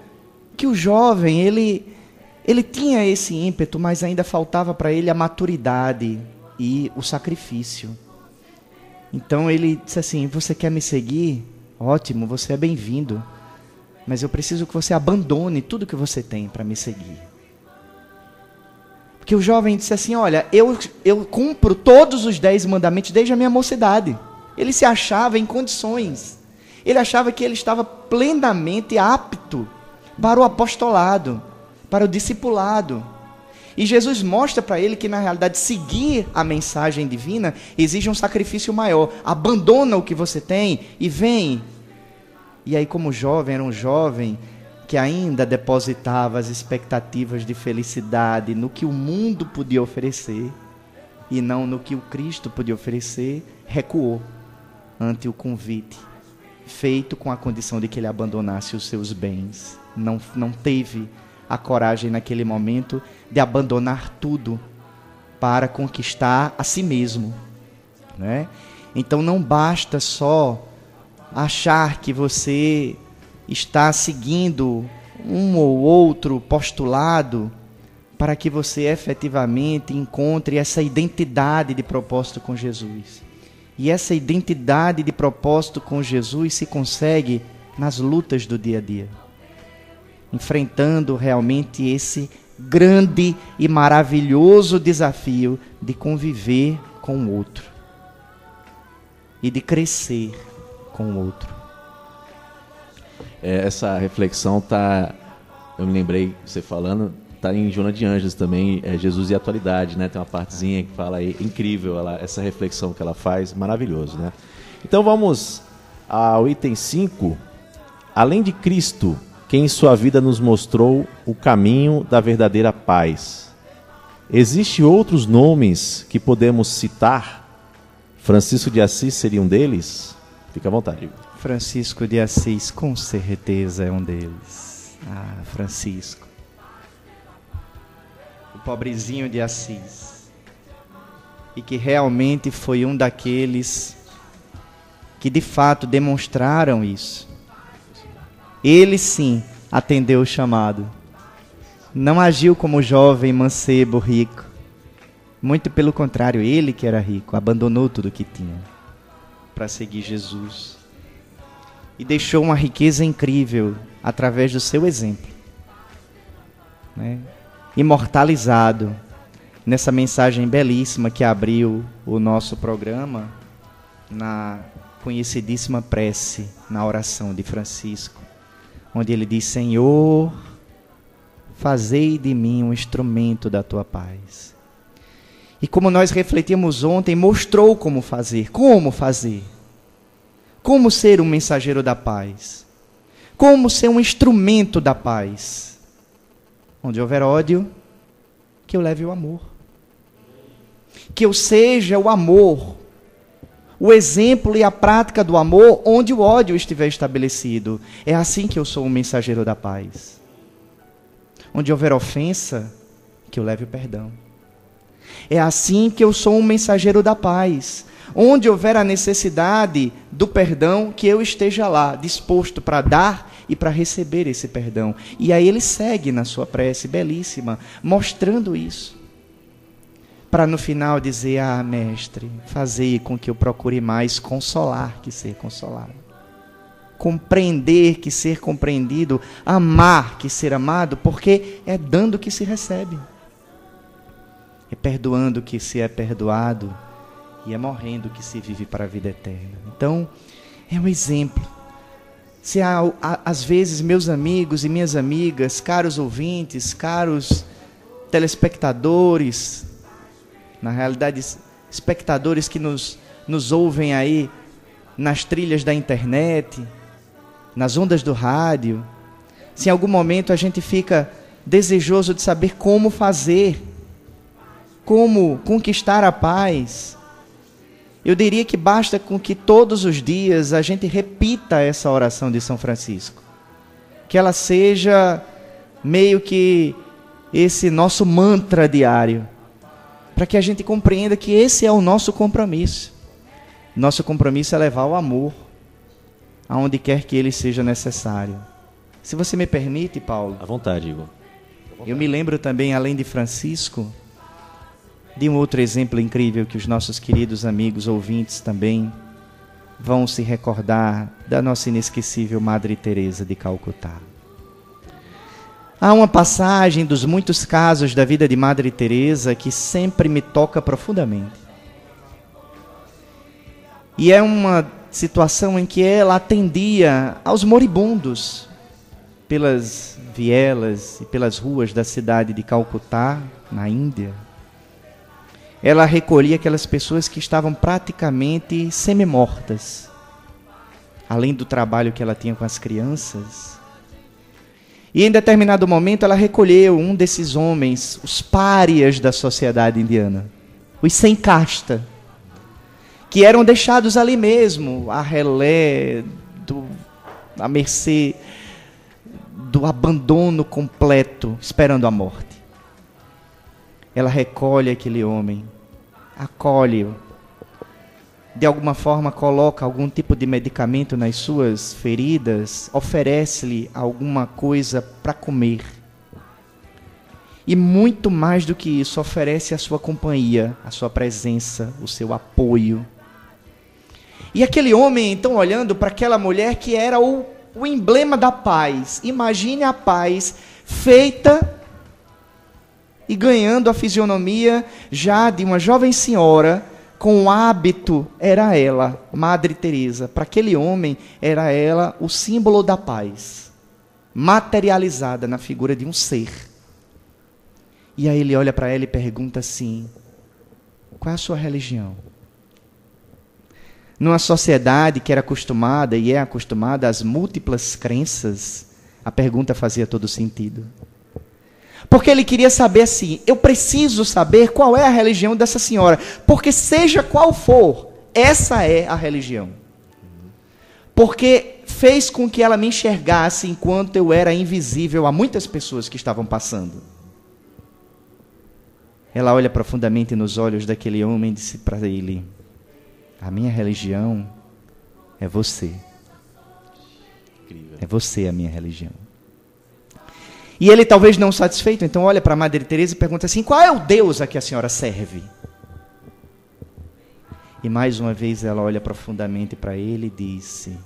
que o jovem, ele tinha esse ímpeto, mas ainda faltava para ele a maturidade e o sacrifício. Então ele disse assim: você quer me seguir? Ótimo, você é bem-vindo. Mas eu preciso que você abandone tudo que você tem para me seguir. Porque o jovem disse assim: olha, eu cumpro todos os 10 mandamentos desde a minha mocidade. Ele se achava em condições. Ele achava que ele estava plenamente apto para o apostolado, para o discipulado. E Jesus mostra para ele que, na realidade, seguir a mensagem divina exige um sacrifício maior. Abandona o que você tem e vem. E aí, como jovem, era um jovem que ainda depositava as expectativas de felicidade no que o mundo podia oferecer e não no que o Cristo podia oferecer, recuou ante o convite feito com a condição de que ele abandonasse os seus bens. Não teve a coragem naquele momento de abandonar tudo para conquistar a si mesmo, né? Então não basta só achar que você está seguindo um ou outro postulado para que você efetivamente encontre essa identidade de propósito com Jesus. E essa identidade de propósito com Jesus se consegue nas lutas do dia a dia, enfrentando realmente esse grande e maravilhoso desafio de conviver com o outro e de crescer com o outro.
Essa reflexão eu me lembrei você falando, tá em Joana de Ângeles também, Jesus e a Atualidade, né? Tem uma partezinha que fala aí, incrível, essa reflexão que ela faz, maravilhoso, né? Então vamos ao item 5. Além de Cristo, quem em sua vida nos mostrou o caminho da verdadeira paz. Existem outros nomes que podemos citar? Francisco de Assis seria um deles? Fica à vontade.
Francisco de Assis, com certeza, é um deles. Francisco. O pobrezinho de Assis. E que realmente foi um daqueles que de fato demonstraram isso. Ele sim atendeu o chamado. Não agiu como jovem mancebo rico. Muito pelo contrário, ele que era rico, abandonou tudo que tinha para seguir Jesus. E deixou uma riqueza incrível através do seu exemplo, né? Imortalizado nessa mensagem belíssima que abriu o nosso programa, na conhecidíssima prece, na oração de Francisco, onde ele diz: Senhor, fazei de mim um instrumento da tua paz. E como nós refletimos ontem, mostrou como fazer. Como fazer? Como ser um mensageiro da paz? Como ser um instrumento da paz? Onde houver ódio, que eu leve o amor. Que eu seja o amor, o exemplo e a prática do amor onde o ódio estiver estabelecido. É assim que eu sou um mensageiro da paz. Onde houver ofensa, que eu leve o perdão. É assim que eu sou um mensageiro da paz. Onde houver a necessidade do perdão, que eu esteja lá, disposto para dar e para receber esse perdão. E aí ele segue na sua prece belíssima, mostrando isso. Para no final dizer: mestre, fazei com que eu procure mais consolar que ser consolado. Compreender que ser compreendido, amar que ser amado, porque é dando que se recebe. É perdoando que se é perdoado, e é morrendo que se vive para a vida eterna. Então, é um exemplo se às vezes meus amigos e minhas amigas, caros ouvintes, caros telespectadores, na realidade espectadores que nos ouvem aí nas trilhas da internet, nas ondas do rádio, se em algum momento a gente fica desejoso de saber como fazer, como conquistar a paz, eu diria que basta com que todos os dias a gente repita essa oração de São Francisco. Que ela seja meio que esse nosso mantra diário, para que a gente compreenda que esse é o nosso compromisso. Nosso compromisso é levar o amor aonde quer que ele seja necessário. Se você me permite, Paulo.
À vontade, Igor.
Eu me lembro também, além de Francisco, de um outro exemplo incrível que os nossos queridos amigos ouvintes também vão se recordar da nossa inesquecível Madre Teresa de Calcutá. Há uma passagem dos muitos casos da vida de Madre Teresa que sempre me toca profundamente. E é uma situação em que ela atendia aos moribundos pelas vielas e pelas ruas da cidade de Calcutá, na Índia. Ela recolhia aquelas pessoas que estavam praticamente semi-mortas, além do trabalho que ela tinha com as crianças. E em determinado momento ela recolheu um desses homens, os párias da sociedade indiana, os sem casta, que eram deixados ali mesmo, à relé, à mercê do abandono completo, esperando a morte. Ela recolhe aquele homem, acolhe-o, de alguma forma coloca algum tipo de medicamento nas suas feridas, oferece-lhe alguma coisa para comer. E muito mais do que isso, oferece a sua companhia, a sua presença, o seu apoio. E aquele homem, então, olhando para aquela mulher que era o emblema da paz. Imagine a paz feita e ganhando a fisionomia já de uma jovem senhora, com o hábito, era ela, Madre Teresa. Para aquele homem, era ela o símbolo da paz, materializada na figura de um ser. E aí ele olha para ela e pergunta assim: qual é a sua religião? Numa sociedade que era acostumada e é acostumada às múltiplas crenças, a pergunta fazia todo sentido. Porque ele queria saber assim: eu preciso saber qual é a religião dessa senhora, porque seja qual for, essa é a religião. Porque fez com que ela me enxergasse enquanto eu era invisível a muitas pessoas que estavam passando. Ela olha profundamente nos olhos daquele homem e disse para ele: a minha religião é você. Incrível. É você a minha religião. E ele, talvez não satisfeito, então olha para a Madre Teresa e pergunta assim: qual é o Deus a que a senhora serve? E mais uma vez ela olha profundamente para ele e disse: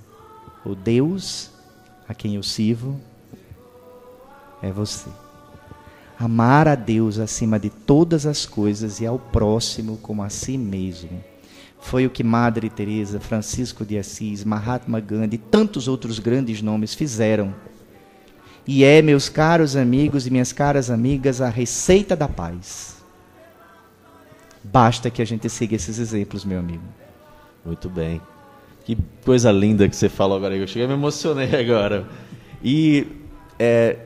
o Deus a quem eu sirvo é você. Amar a Deus acima de todas as coisas e ao próximo como a si mesmo. Foi o que Madre Teresa, Francisco de Assis, Mahatma Gandhi e tantos outros grandes nomes fizeram. E é, meus caros amigos e minhas caras amigas, a receita da paz. Basta que a gente siga esses exemplos, meu amigo.
Muito bem. Que coisa linda que você falou agora. Eu cheguei a me emocionei agora. E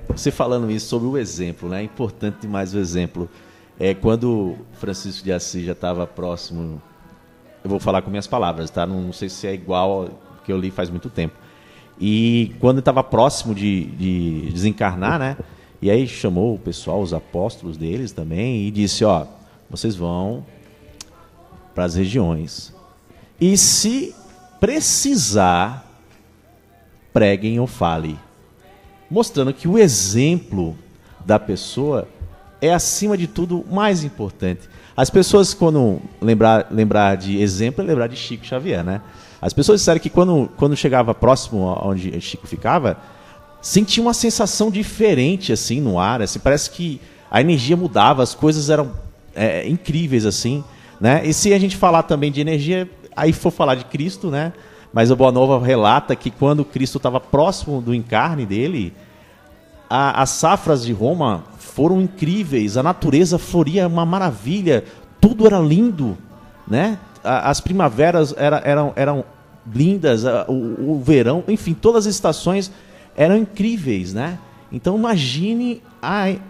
você falando isso sobre o exemplo, né? É importante demais o exemplo. Quando Francisco de Assis já estava próximo, eu vou falar com minhas palavras, tá? Não sei se é igual ao que eu li faz muito tempo. E quando estava próximo de desencarnar, né? E aí chamou o pessoal, os apóstolos deles também, e disse: ó, vocês vão para as regiões. E se precisar, preguem ou fale. Mostrando que o exemplo da pessoa é, acima de tudo, mais importante. As pessoas, quando lembrar de exemplo, é lembrar de Chico Xavier, né? As pessoas disseram que quando chegava próximo onde Chico ficava, sentia uma sensação diferente assim no ar, assim, parece que a energia mudava, as coisas eram incríveis assim, né? E se a gente falar também de energia, aí for falar de Cristo, né? Mas a Boa Nova relata que quando Cristo estava próximo do encarne dele, as safras de Roma foram incríveis, a natureza floria uma maravilha, tudo era lindo, né? As primaveras eram lindas, o verão, enfim, todas as estações eram incríveis, né? Então imagine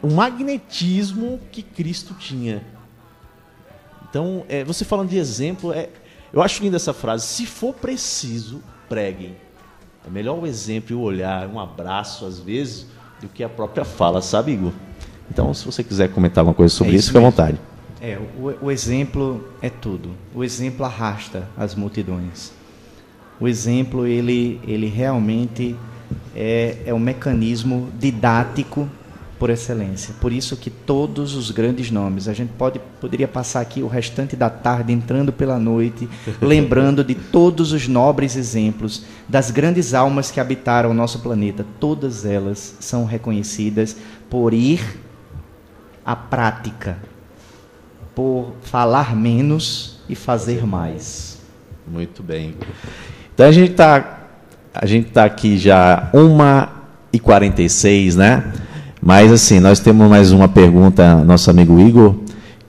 o magnetismo que Cristo tinha. Então, você falando de exemplo, eu acho linda essa frase, se for preciso, preguem. É melhor o exemplo e o olhar, um abraço às vezes, do que a própria fala, sabe, Igor? Então, se você quiser comentar alguma coisa sobre isso, fique à vontade.
O exemplo é tudo. O exemplo arrasta as multidões. O exemplo, ele realmente é um mecanismo didático por excelência. Por isso que todos os grandes nomes, a gente poderia passar aqui o restante da tarde entrando pela noite, lembrando de todos os nobres exemplos, das grandes almas que habitaram o nosso planeta. Todas elas são reconhecidas por ir à prática, por falar menos e fazer mais.
Muito bem. Então a gente tá aqui já 1h46, né? Mas assim, nós temos mais uma pergunta, nosso amigo Igor.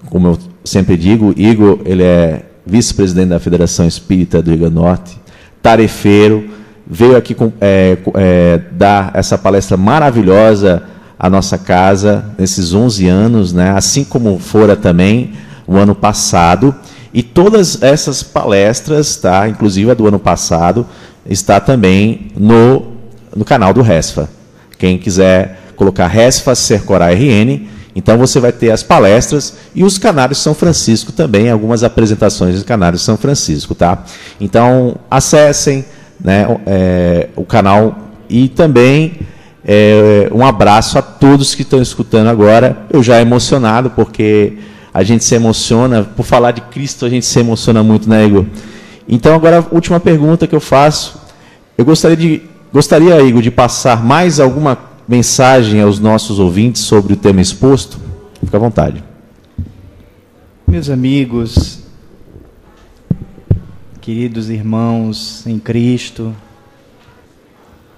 Como eu sempre digo, Igor, ele é vice-presidente da Federação Espírita do Rio Grande do Norte, tarefeiro, veio aqui dar essa palestra maravilhosa à nossa casa nesses 11 anos, né? Assim como fora também o ano passado. E todas essas palestras, tá? Inclusive a do ano passado, está também no canal do RESFA. Quem quiser colocar RESFA Sercorá RN, então você vai ter as palestras e os Canários São Francisco também, algumas apresentações dos Canários São Francisco, tá? Então acessem, né, o canal e também um abraço a todos que estão escutando agora. Eu já emocionado porque a gente se emociona, por falar de Cristo a gente se emociona muito, né, Igor? Então agora a última pergunta que eu faço, eu gostaria, Igor, de passar mais alguma mensagem aos nossos ouvintes sobre o tema exposto? Fica à vontade.
Meus amigos, queridos irmãos em Cristo,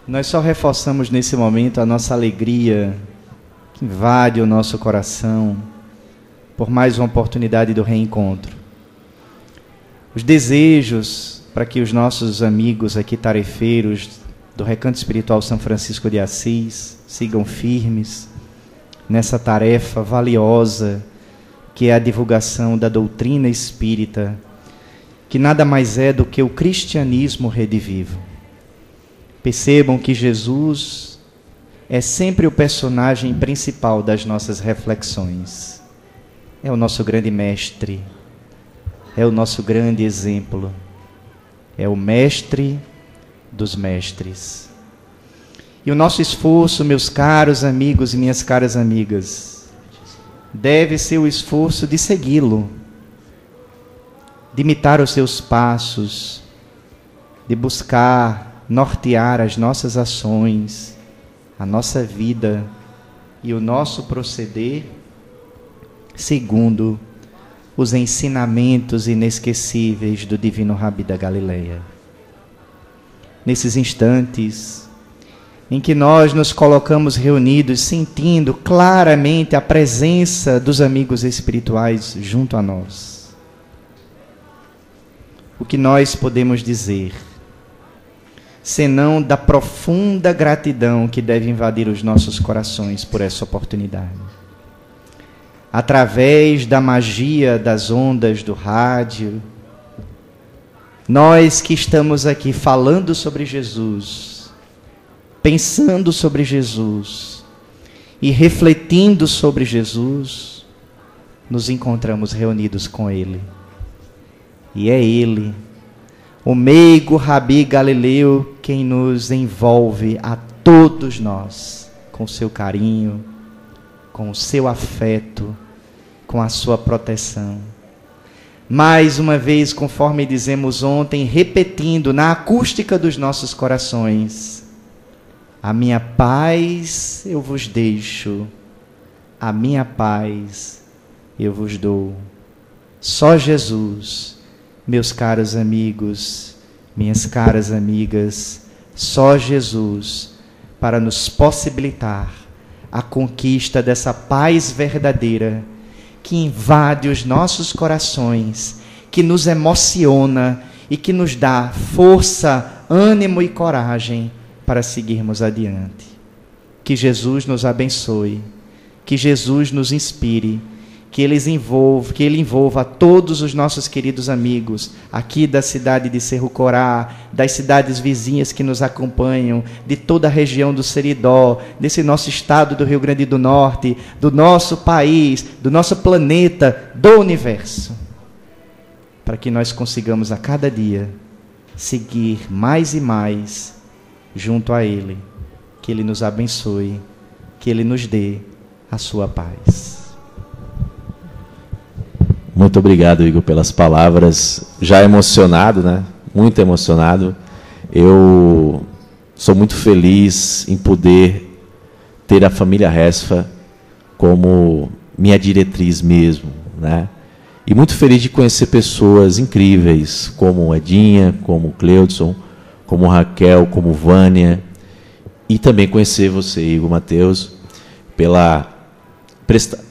nós só reforçamos nesse momento a nossa alegria que invade o nosso coração por mais uma oportunidade do reencontro. Os desejos para que os nossos amigos aqui tarefeiros do Recanto Espiritual São Francisco de Assis sigam firmes nessa tarefa valiosa que é a divulgação da doutrina espírita, que nada mais é do que o cristianismo redivivo. Percebam que Jesus é sempre o personagem principal das nossas reflexões. É o nosso grande mestre, é o nosso grande exemplo, é o mestre dos mestres. E o nosso esforço, meus caros amigos e minhas caras amigas, deve ser o esforço de segui-lo, de imitar os seus passos, de buscar nortear as nossas ações, a nossa vida e o nosso proceder segundo os ensinamentos inesquecíveis do divino Rabi da Galileia. Nesses instantes em que nós nos colocamos reunidos, sentindo claramente a presença dos amigos espirituais junto a nós, o que nós podemos dizer, senão da profunda gratidão que deve invadir os nossos corações por essa oportunidade? Através da magia das ondas do rádio, nós que estamos aqui falando sobre Jesus, pensando sobre Jesus e refletindo sobre Jesus, nos encontramos reunidos com Ele. E é Ele, o meigo Rabi Galileu, quem nos envolve a todos nós com o seu carinho, com o seu afeto, com a sua proteção. Mais uma vez, conforme dizemos ontem, repetindo na acústica dos nossos corações: a minha paz eu vos deixo, a minha paz eu vos dou. Só Jesus, meus caros amigos, Minhas caras amigas, só Jesus para nos possibilitar a conquista dessa paz verdadeira que invade os nossos corações, que nos emociona e que nos dá força, ânimo e coragem para seguirmos adiante. Que Jesus nos abençoe, que Jesus nos inspire, que Ele envolva todos os nossos queridos amigos aqui da cidade de Cerro Corá, das cidades vizinhas que nos acompanham, de toda a região do Seridó, desse nosso estado do Rio Grande do Norte, do nosso país, do nosso planeta, do universo, para que nós consigamos a cada dia seguir mais e mais junto a Ele. Que Ele nos abençoe, que Ele nos dê a sua paz.
Muito obrigado, Igor, pelas palavras. Já emocionado, né? Muito emocionado. Eu sou muito feliz em poder ter a família Resfa como minha diretriz mesmo, né? E muito feliz de conhecer pessoas incríveis, como Edinha, como Cleudson, como Raquel, como Vânia, e também conhecer você, Igor Mateus,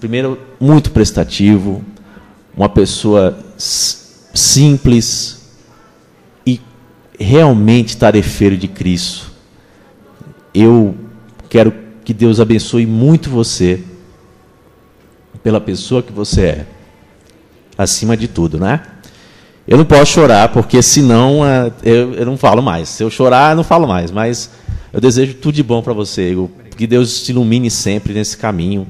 primeiro, muito prestativo, uma pessoa simples e realmente tarefeiro de Cristo. Eu quero que Deus abençoe muito você pela pessoa que você é, acima de tudo, né? Eu não posso chorar, porque senão eu não falo mais. Se eu chorar, eu não falo mais, mas eu desejo tudo de bom para você, Igor. Que Deus te ilumine sempre nesse caminho.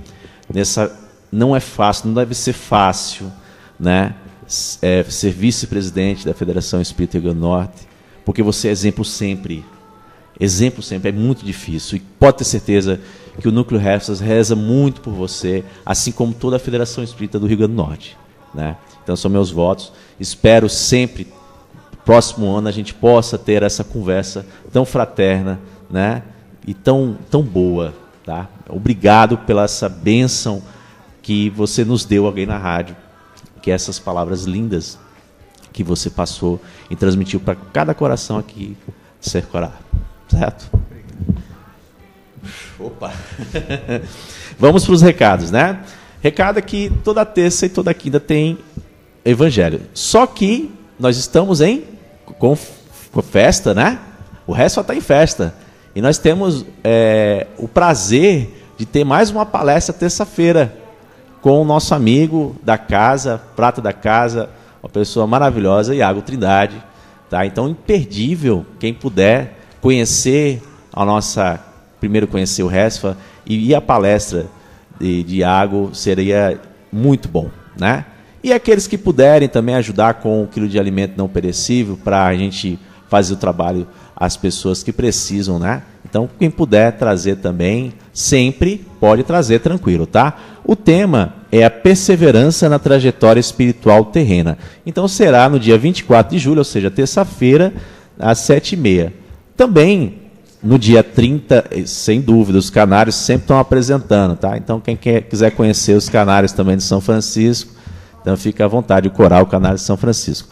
Não é fácil, não deve ser fácil, né? Ser vice-presidente da Federação Espírita Rio Grande do Norte, porque você é exemplo sempre. Exemplo sempre, é muito difícil. E pode ter certeza que o Núcleo Resfa reza muito por você, assim como toda a Federação Espírita do Rio Grande do Norte, né? Então são meus votos. Espero sempre, próximo ano, a gente possa ter essa conversa tão fraterna, né? E tão boa, tá? Obrigado pela essa bênção que você nos deu alguém na rádio, que essas palavras lindas que você passou e transmitiu para cada coração aqui de Cerro Corá, certo? Opa! Vamos para os recados, né? Recado é que toda terça e toda quinta tem evangelho. Só que nós estamos com festa, né? O resto só está em festa. E nós temos o prazer de ter mais uma palestra terça-feira com o nosso amigo da casa, prata da casa, uma pessoa maravilhosa, Iago Trindade. Tá? Então, imperdível, quem puder conhecer primeiro conhecer o Resfa e ir à palestra de Iago, seria muito bom, né? E aqueles que puderem também ajudar com o quilo de alimento não perecível para a gente fazer o trabalho às pessoas que precisam, né? Então, quem puder trazer também, sempre pode trazer tranquilo, tá? O tema é a perseverança na trajetória espiritual terrena. Então, será no dia 24 de julho, ou seja, terça-feira, às 7h30. Também, no dia 30, sem dúvida, os canários sempre estão apresentando, tá? Então, quem quiser conhecer os canários também de São Francisco, então fica à vontade de corar o canário de São Francisco.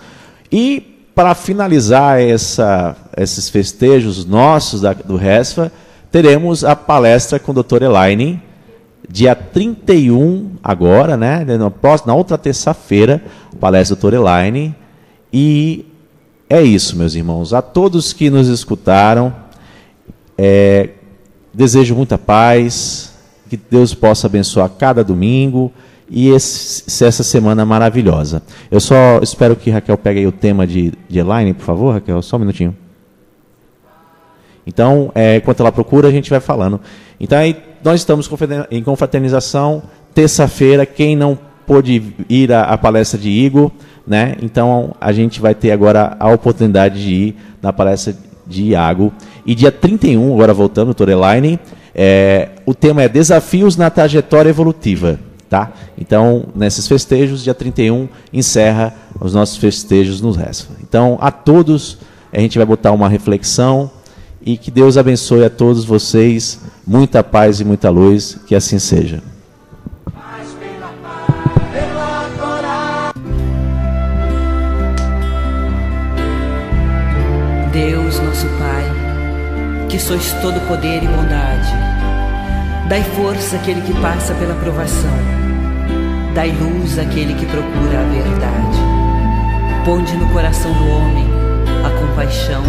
E, para finalizar esses festejos nossos do Resfa, teremos a palestra com o Dr. Elaine, dia 31 agora, né? Na outra terça-feira, palestra do Dr. Elaine. E é isso, meus irmãos. A todos que nos escutaram, desejo muita paz, que Deus possa abençoar cada domingo e essa semana maravilhosa. Eu só espero que Raquel pegue aí o tema de Elaine, por favor, Raquel, só um minutinho. Então, enquanto ela procura, a gente vai falando. Então, aí, nós estamos em confraternização, terça-feira, quem não pôde ir à palestra de Igor, né? Então, a gente vai ter agora a oportunidade de ir na palestra de Iago. E dia 31, agora voltando, doutor Elaine, o tema é Desafios na Trajetória Evolutiva. Tá? Então, nesses festejos, dia 31, encerra os nossos festejos nos Resfa. Então, a todos, a gente vai botar uma reflexão e que Deus abençoe a todos vocês, muita paz e muita luz, que assim seja.
nosso Pai, que sois todo poder e bondade, dai força àquele que passa pela provação, dai luz àquele que procura a verdade. Ponde no coração do homem a compaixão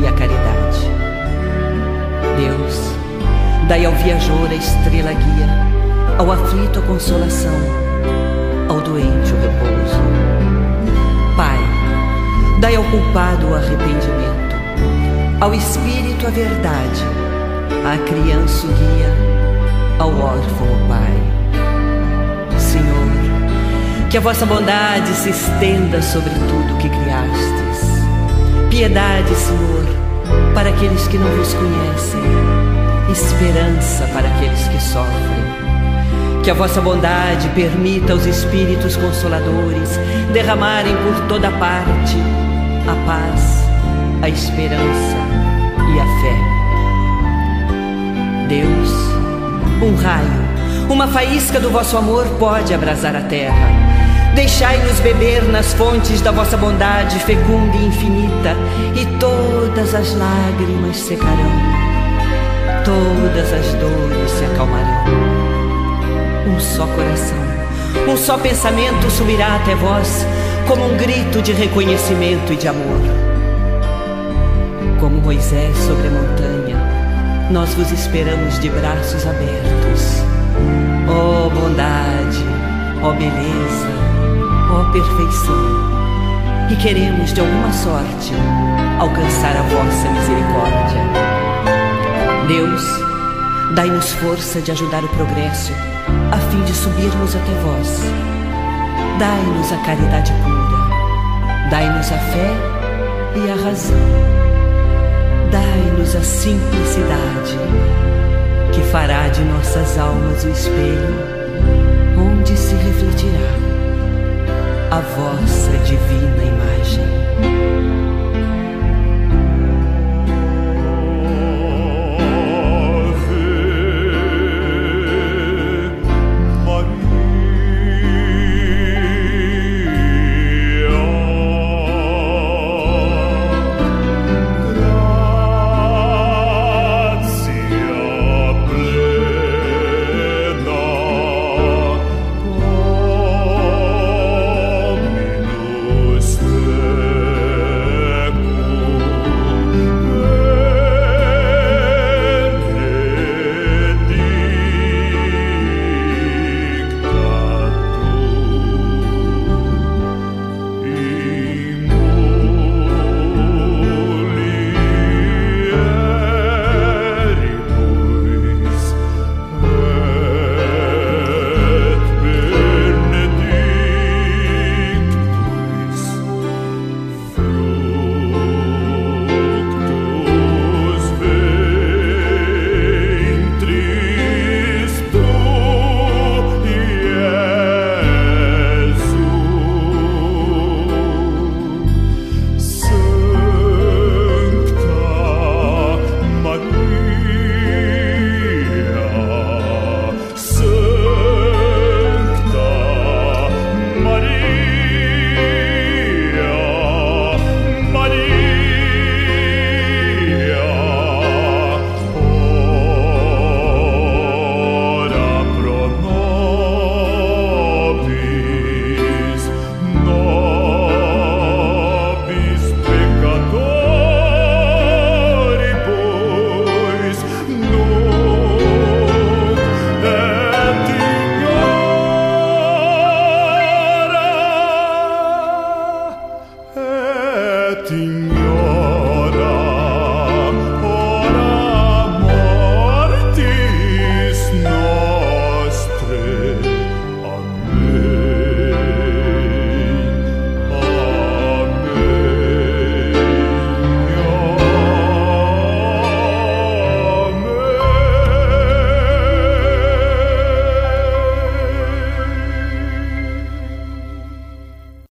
e a caridade. Deus, dai ao viajor a estrela guia, ao aflito a consolação, ao doente o repouso. Pai, dai ao culpado o arrependimento, ao espírito a verdade, à criança o guia, ao órfão o Pai. Senhor, que a vossa bondade se estenda sobre tudo que criastes. Piedade, Senhor, para aqueles que não vos conhecem, esperança para aqueles que sofrem. Que a vossa bondade permita aos Espíritos Consoladores derramarem por toda parte a paz, a esperança e a fé. Deus, um raio, uma faísca do vosso amor pode abrasar a terra. Deixai-nos beber nas fontes da vossa bondade fecunda e infinita, e todas as lágrimas secarão, todas as dores se acalmarão. Um só coração, um só pensamento subirá até vós, como um grito de reconhecimento e de amor. Como Moisés sobre a montanha, nós vos esperamos de braços abertos. Ó bondade, ó beleza, ó perfeição, e queremos de alguma sorte alcançar a vossa misericórdia. Deus, dai-nos força de ajudar o progresso, a fim de subirmos até vós. Dai-nos a caridade pura, dai-nos a fé e a razão, dai-nos a simplicidade, que fará de nossas almas o espelho